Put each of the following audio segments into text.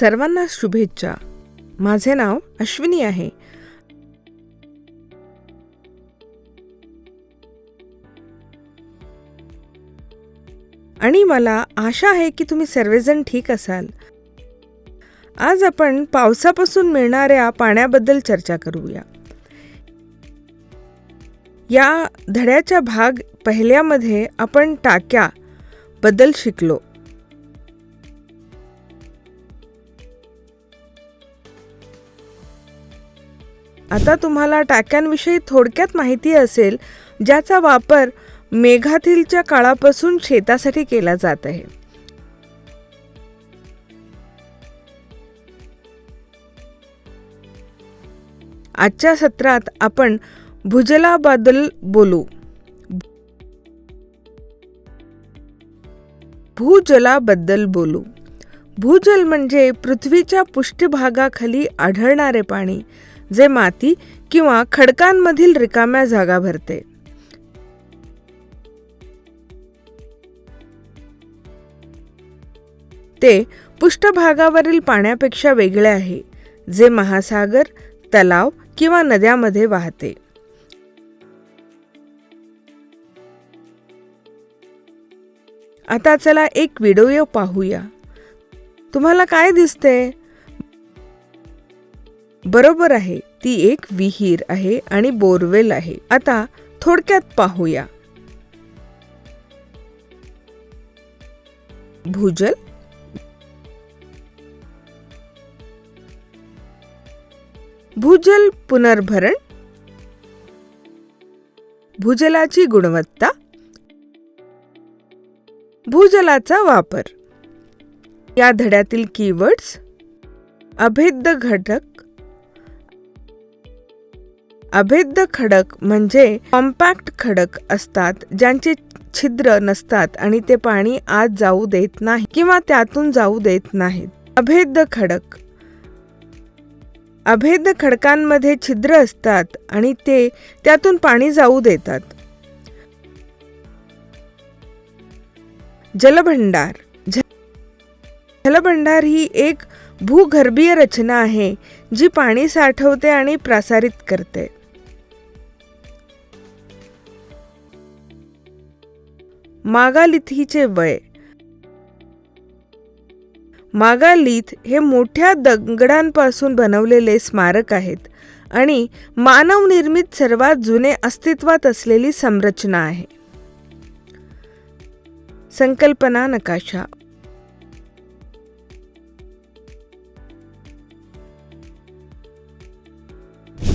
सर्वांना शुभेच्छा. माझे नाव अश्विनी आहे. आणि मला आशा आहे की तुम्ही सर्वजण ठीक असाल. आज आपण पावसापासून मिळणाऱ्या पाण्याबद्दल चर्चा करूया. या धड्याच्या भाग पहिल्यामध्ये आपण टाक्या बद्दल शिकलो. आता तुम्हाला टाक्यांविषयी थोडक्यात माहिती असेल, ज्याचा वापर मेघातीलच्या काळापासून शेतासाठी केला जात आहे. आजच्या सत्रात आपण भूजलाबद्दल बोलू. भूजल म्हणजे पृथ्वीच्या पृष्ठभागाखाली आढळणारे पाणी, जे माती किंवा खडकांमधील रिकाम्या जागा भरते. ते पृष्ठभागावरील पाण्यापेक्षा वेगळे आहे, जे महासागर, तलाव किंवा नद्यांमध्ये वाहते. आता चला एक व्हिडिओ पाहूया. तुम्हाला काय दिसते? बरोबर आहे, ती एक विहीर आहे आणि बोरवेल आहे. आता थोडक्यात पाहूया. भूजल पुनर्भरण, भूजलाची गुणवत्ता, भूजलाचा वापर. या धड्यातील कीवर्ड्स: अभेद्य खडक म्हणजे कॉम्पॅक्ट खडक असतात, ज्यांचे छिद्र नसतात आणि ते पाणी आत जाऊ देत नाही किंवा त्यातून जाऊ देत नाहीत. अभेद्य खडकांमध्ये छिद्र असतात आणि ते त्यातून पाणी जाऊ देतात. जलभंडार ही एक भूगर्भीय रचना आहे, जी पाणी साठवते आणि प्रसारित करते. मागालिथीचे वय. मागालिथ हे मोठ्या दगडांपासून बनवलेले स्मारक आहेत आणि मानवनिर्मित सर्वात जुने अस्तित्वात असलेली संरचना आहे. संकल्पना नकाशा.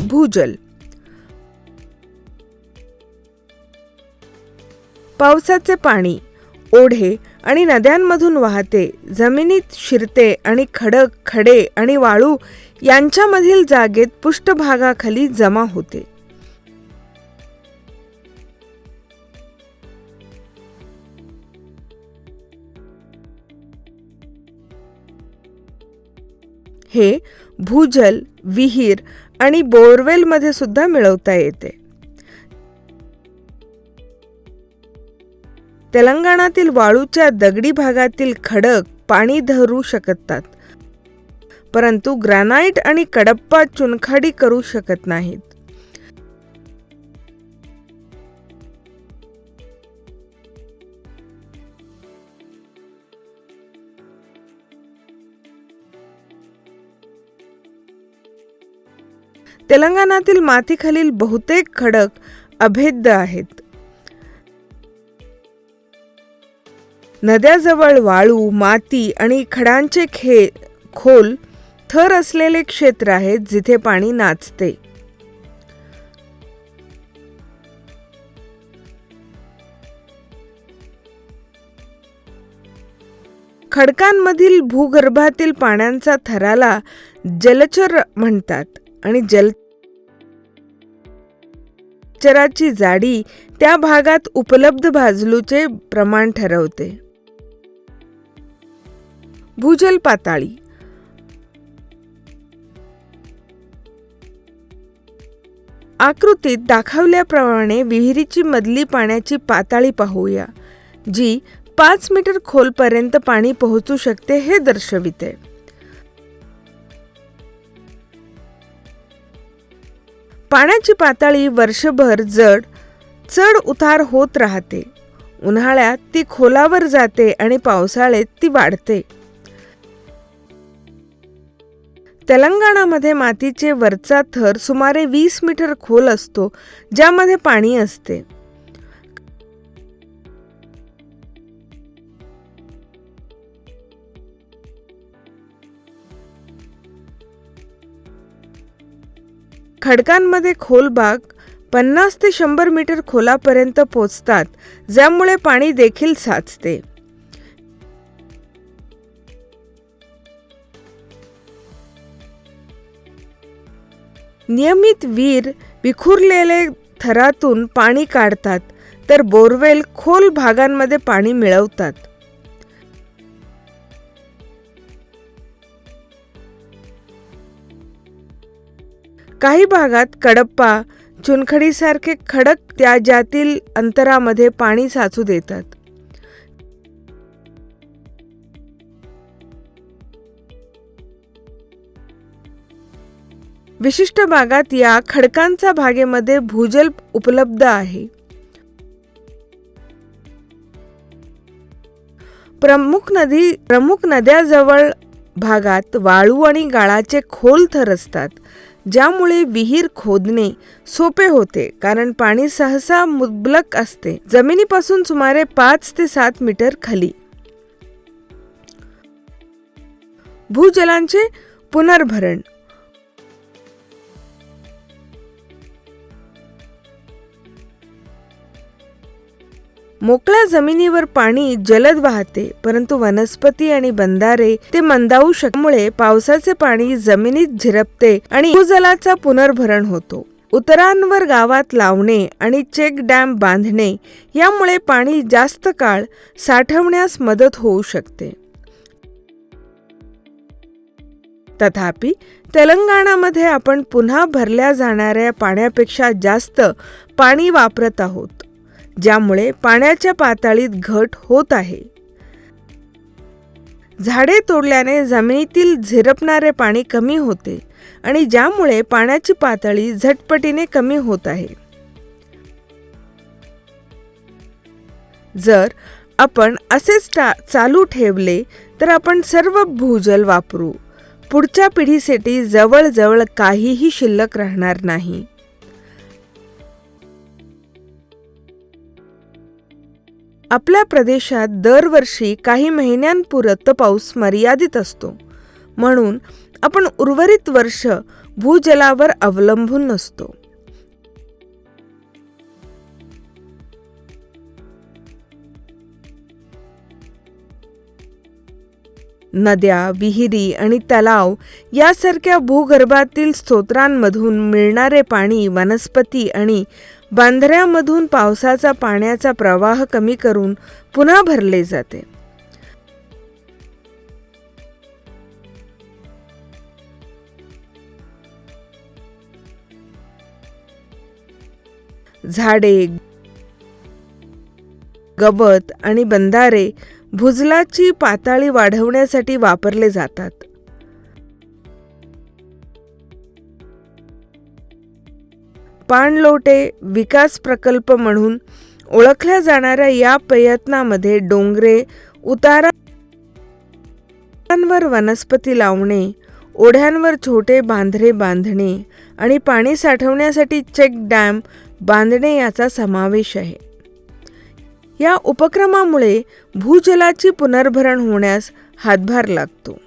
भूजल पावसाचे पाणी ओढे आणि नद्यांमधून वाहते, जमिनीत शिरते आणि खडे आणि वाळू यांच्यामधील जागेत पृष्ठभागाखाली जमा होते. हे भूजल विहीर आणि बोरवेलमध्ये सुद्धा मिळवता येते. तेलंगणातील वाळूच्या दगडी भागातील खडक पाणी धरू शकतात, परंतु ग्रॅनाइट आणि कडप्पा चुनखडी करू शकत नाहीत. तेलंगणातील मातीखालील बहुतेक खडक अभेद्य आहेत. नद्याजवळ वाळू, माती आणि खडांचे खोल थर असलेले क्षेत्र आहेत, जिथे पाणी नाचते. खडकांमधील भूगर्भातील पाण्याच्या थराला जलचर म्हणतात आणि जलचराची जाडी त्या भागात उपलब्ध भाजलूचे प्रमाण ठरवते. भूजल पातळी. आकृतीत दाखवल्याप्रमाणे विहिरीची मधली पाण्याची पातळी पाहूया, जी 5 मीटर खोलपर्यंत पाणी पोहोचू शकते हे दर्शविते. पाण्याची पातळी वर्षभर चढ उतार होत राहते. उन्हाळ्यात ती खोलावर जाते आणि पावसाळ्यात ती वाढते. तेलंगणामध्ये मातीचे वरचा थर सुमारे 20 मीटर खोल असतो, ज्यामध्ये पाणी असते. खडकांमध्ये खोल भाग 50 ते 100 मीटर खोलापर्यंत पोचतात, ज्यामुळे पाणी देखील साचते. नियमित विहीर विखुरलेले थरातून पाणी काढतात, तर बोरवेल खोल भागांमध्ये पाणी मिळवतात. काही भागात कडप्पा, चुनखडीसारखे खडक त्याजातील अंतरामध्ये पाणी साचू देतात. विशिष्ट भागात या खडकांच्या भागेमध्ये भूजल उपलब्ध आहे. प्रमुख नद्याजवळ भागात वाळू आणि गाळाचे खोल थर असतात, ज्यामुळे विहीर खोदणे सोपे होते, कारण पाणी सहसा मुबलक असते, जमिनीपासून सुमारे 5 ते 7 मीटर खाली. भूजलांचे पुनर्भरण. मोकळ्या जमिनीवर पाणी जलद वाहते, परंतु वनस्पती आणि बंधारे ते मंदावू शकल्यामुळे पावसाचे पाणी जमिनीत झिरपते आणि भूजलाचा पुनर्भरण होतो. उतारांवर गावात लावणे आणि चेक डॅम बांधणे यामुळे पाणी जास्त काळ साठवण्यास मदत होऊ शकते. तथापि तेलंगणामध्ये आपण पुन्हा भरल्या जाणाऱ्या पाण्यापेक्षा जास्त पाणी वापरत आहोत, ज्यामुळे पाण्याच्या पातळीत घट होत आहे. झाडे तोडल्याने जमिनीतील झिरपणारे पाणी कमी होते आणि ज्यामुळे पाण्याची पातळी झटपटीने कमी होत आहे. जर आपण असेच चालू ठेवले तर आपण सर्व भूजल वापरू. पुढच्या पिढीसाठी जवळजवळ काहीही शिल्लक राहणार नाही. आपल्या प्रदेशात दरवर्षी काही महिन्यांपुरता पाऊस मर्यादित असतो, म्हणून आपण उर्वरित वर्ष भूजलावर अवलंबून नसतो. नद्या, विहिरी आणि तलाव यासारख्या भूगर्भातील स्रोतांमधून मिळणारे पाणी वनस्पती आणि बांधाऱ्यांमधून पावसाचा पाण्याचा प्रवाह कमी करून पुन्हा भरले जाते. झाडे, गवत आणि बंधारे भूजलाची पातळी वाढवण्यासाठी वापरले जातात. पाणलोटे विकास प्रकल्प म्हणून ओळखल्या जाणाऱ्या या प्रयत्नामध्ये डोंगरे उतारांवर वनस्पती लावणे, ओढ्यांवर छोटे बांधारे बांधणे आणि पाणी साठवण्यासाठी चेक डॅम बांधणे याचा समावेश आहे. या उपक्रमामुळे भूजलाची पुनर्भरण होण्यास हातभार लागतो.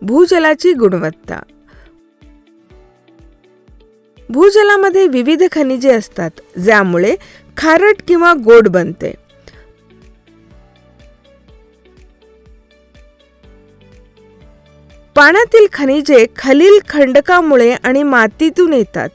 भूजलाची गुणवत्ता. भूजलामध्ये विविध खनिजे असतात, ज्यामुळे खारट किंवा गोड बनते. पाण्यातील खनिजे खालील खंडकामुळे आणि मातीतून येतात.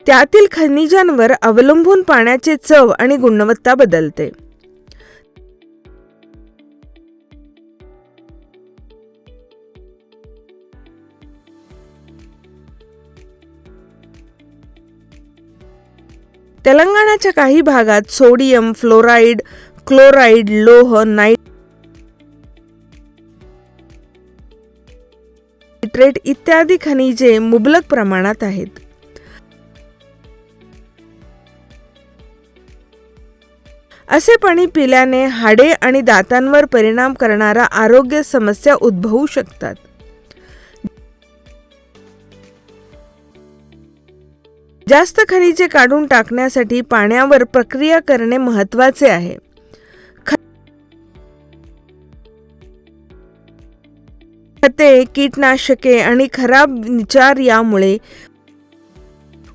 त्यातील खनिजांवर अवलंबून पाण्याची चव आणि गुणवत्ता बदलते. तेलंगणाच्या काही भागात सोडियम, फ्लोराईड, क्लोराईड, लोह, नायट्रेट इत्यादी खनिजे मुबलक प्रमाणात आहेत. असे पाणी पिल्याने हाडे आणि दातांवर परिणाम करणाऱ्या आरोग्य समस्या उद्भवू शकतात. जास्त खनिजे काढून टाकण्यासाठी पाण्यावर प्रक्रिया करणे महत्त्वाचे आहे. खते, कीटनाशके आणि खराब निचार यामुळे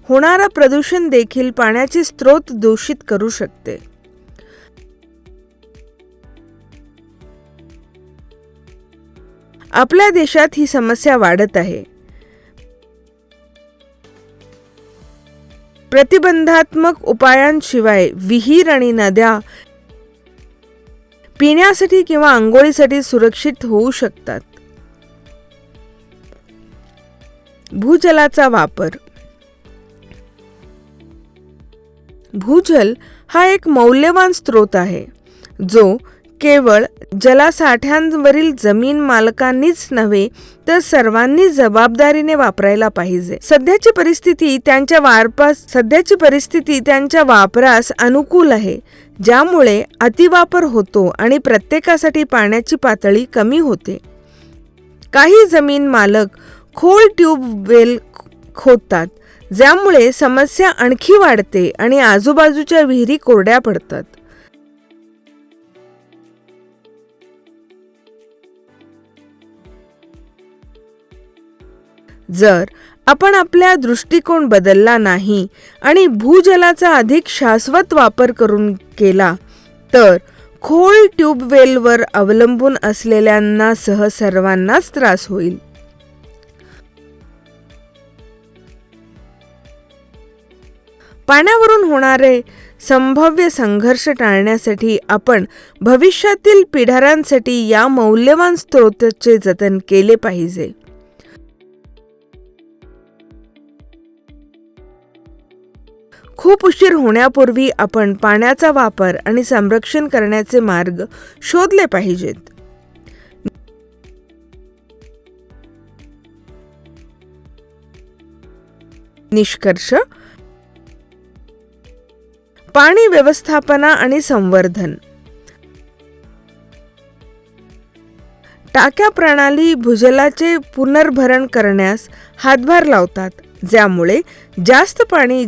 होणारा प्रदूषण देखील पाण्याचे स्रोत दूषित करू शकते. आपल्या देशात ही समस्या वाढत आहे. प्रतिबंधात्मक उपायांशिवाय विहीर आणि नद्या पिण्यासाठी किंवा आंघोळीसाठी सुरक्षित होऊ शकतात. भूजलाचा वापर. भूजल हा एक मौल्यवान स्रोत आहे जो केवळ जलसाठ्यांवरील जमीन मालकांनीच नव्हे तर सर्वांनी जबाबदारीने वापरायला पाहिजे. सध्याची परिस्थिती त्यांच्या वापरास अनुकूल आहे, ज्यामुळे अतिवापर होतो आणि प्रत्येकासाठी पाण्याची पातळी कमी होते. काही जमीन मालक खोल ट्यूबवेल खोदतात, ज्यामुळे समस्या आणखी वाढते आणि आजूबाजूच्या विहिरी कोरड्या पडतात. जर आपण आपला दृष्टिकोन बदलला नाही आणि भूजलाचा अधिक शाश्वत वापर करून केला तर खोल ट्यूबवेलवर अवलंबून असलेल्यांना सह सर्वांनाच त्रास होईल. पाण्यावरून होणारे संभाव्य संघर्ष टाळण्यासाठी आपण भविष्यातील पिढ्यांसाठी या मौल्यवान स्रोताचे जतन केले पाहिजे. खूप उशीर होण्यापूर्वी आपण पाण्याचा वापर आणि संरक्षण करण्याचे मार्ग शोधले पाहिजेत. निष्कर्ष. पाणी व्यवस्थापना आणि संवर्धन. टाक्या प्रणाली भूजलाचे पुनर्भरण करण्यास हातभार लावतात, ज्यामुळे जास्त पाणी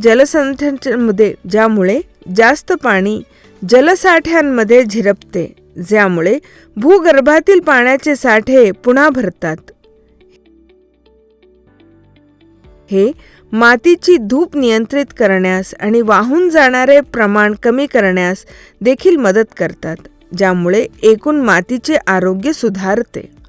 जलसाठ्यांमध्ये झिरपते, ज्यामुळे भूगर्भातील पाण्याचे साठे पुन्हा भरतात. हे मातीची धूप नियंत्रित करण्यास आणि वाहून जाणारे प्रमाण कमी करण्यास देखील मदत करतात, ज्यामुळे एकूण मातीचे आरोग्य सुधारते.